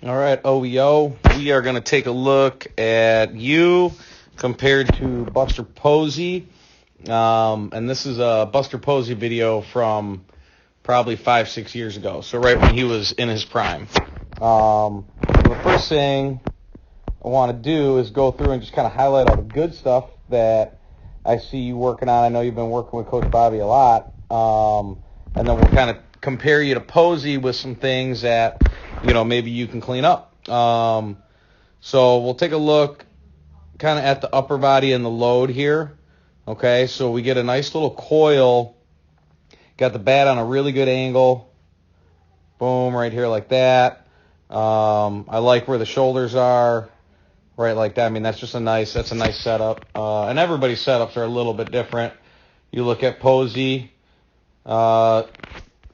All right, OEO, we are going to take a look at you compared to Buster Posey. And this is a Buster Posey video from probably 5-6 years ago, so right when he was in his prime. The first thing I want to do is go through and just kind of highlight all the good stuff that I see you working on. I know you've been working with Coach Bobby a lot. And then we'll kind of compare you to Posey with some things that, maybe you can clean up. So we'll take a look kind of at the upper body and the load here. Okay, so we get a nice little coil. Got the bat on a really good angle. Boom, right here like that. I like where the shoulders are. Right like that. I mean, that's a nice setup. And everybody's setups are a little bit different. You look at Posey,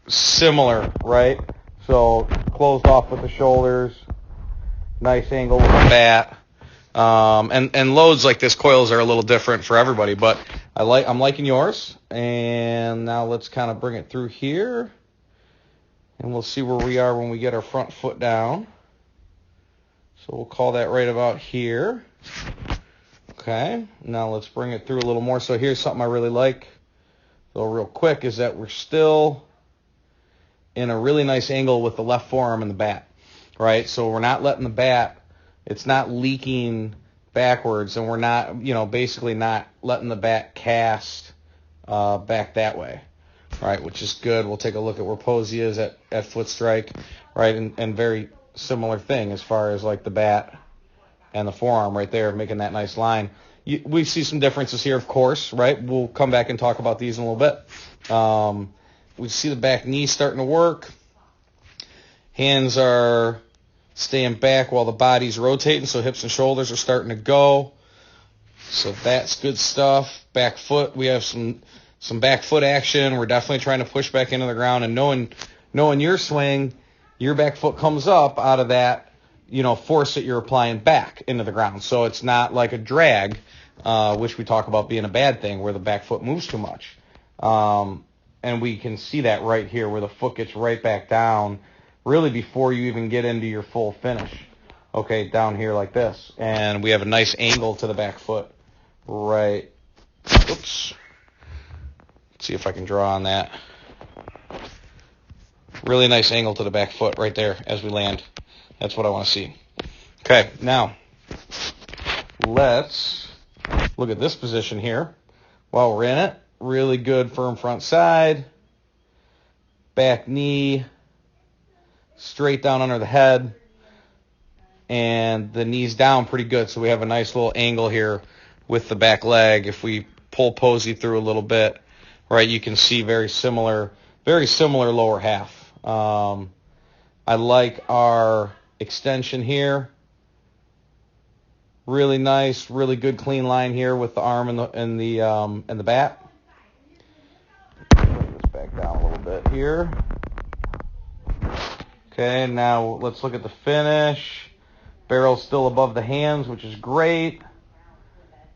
similar, right? So closed off with the shoulders, nice angle with the bat. And loads like this, coils are a little different for everybody, but I'm liking yours. And now let's kind of bring it through here, and we'll see where we are when we get our front foot down. So we'll call that right about here. Okay, now let's bring it through a little more. So here's something I really like, so real quick, is that we're still in a really nice angle with the left forearm and the bat, right? So we're not letting the bat, it's not leaking backwards, and we're not, basically not letting the bat cast back that way, right? Which is good. We'll take a look at where Posey is at foot strike, right? And very similar thing as far as like the bat and the forearm right there, making that nice line. We see some differences here, of course, right? We'll come back and talk about these in a little bit. We see the back knee starting to work. Hands are staying back while the body's rotating, so hips and shoulders are starting to go. So that's good stuff. Back foot, we have some back foot action. We're definitely trying to push back into the ground, and knowing your swing, your back foot comes up out of that, force that you're applying back into the ground. So it's not like a drag, which we talk about being a bad thing, where the back foot moves too much. And we can see that right here where the foot gets right back down, really before you even get into your full finish. Okay, down here like this. And we have a nice angle to the back foot. Right. Oops. Let's see if I can draw on that. Really nice angle to the back foot right there as we land. That's what I want to see. Okay, now let's look at this position here while we're in it. Really good firm front side, back knee, straight down under the head, and the knee's down pretty good. So we have a nice little angle here with the back leg. If we pull Posey through a little bit, right, you can see very similar lower half. I like our extension here. Really nice, really good clean line here with the arm and the bat. Bring this back down a little bit here. Okay, now let's look at the finish. Barrel's still above the hands, which is great.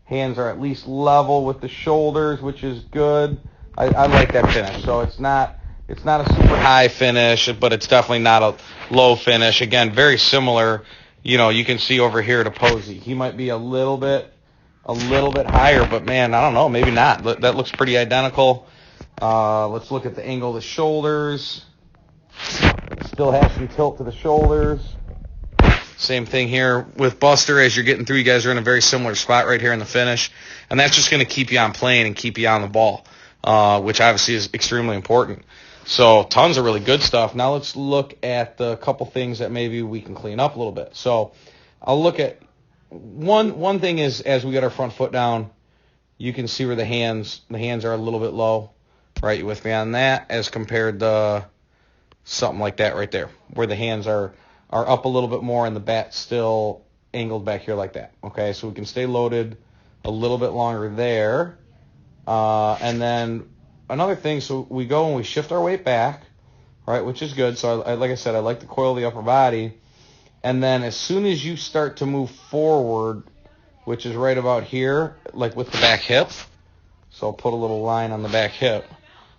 Hands are at least level with the shoulders, which is good. I like that finish. So it's not a super high finish, but it's definitely not a low finish. Again, very similar. You can see over here to Posey. He might be a little bit higher, but man, I don't know, maybe not. That looks pretty identical. Let's look at the angle of the shoulders. Still has some tilt to the shoulders. Same thing here with Buster. As you're getting through, you guys are in a very similar spot right here in the finish, and that's just going to keep you on plane and keep you on the ball, which obviously is extremely important. So tons of really good stuff. Now let's look at the couple things that maybe we can clean up a little bit. So I'll look at one thing is, as we get our front foot down, you can see where the hands are a little bit low. Right, you with me on that, as compared to something like that right there, where the hands are up a little bit more and the bat's still angled back here like that. Okay, so we can stay loaded a little bit longer there. And then another thing, so we go and we shift our weight back, right, which is good. So like I said, I like the coil of the upper body. And then as soon as you start to move forward, which is right about here, like with the back hip, so I'll put a little line on the back hip.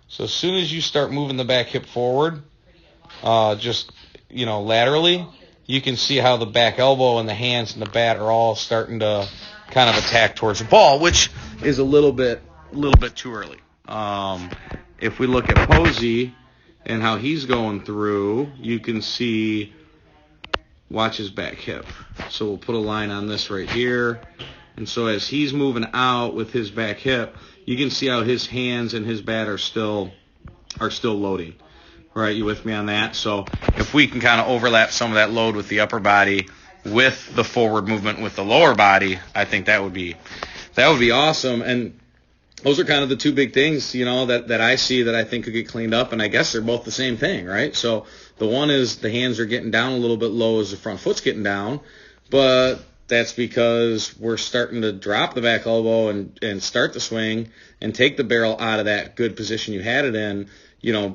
So as soon as you start moving the back hip forward, just, laterally, you can see how the back elbow and the hands and the bat are all starting to kind of attack towards the ball, which is a little bit too early. If we look at Posey and how he's going through, you can see, watch his back hip. So we'll put a line on this right here. And so as he's moving out with his back hip, you can see how his hands and his bat are still loading. Right, you with me on that? So if we can kind of overlap some of that load with the upper body with the forward movement with the lower body, I think that would be awesome. And those are kind of the two big things, that I see that I think could get cleaned up, and I guess they're both the same thing, right? So the one is the hands are getting down a little bit low as the front foot's getting down, but that's because we're starting to drop the back elbow and start the swing and take the barrel out of that good position you had it in,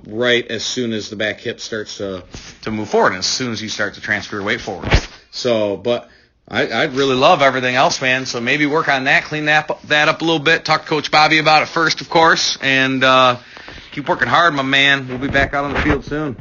right as soon as the back hip starts to move forward, and as soon as you start to transfer your weight forward. So, but I really love everything else, man. So maybe work on that, clean that up a little bit. Talk to Coach Bobby about it first, of course, and keep working hard, my man. We'll be back out on the field soon.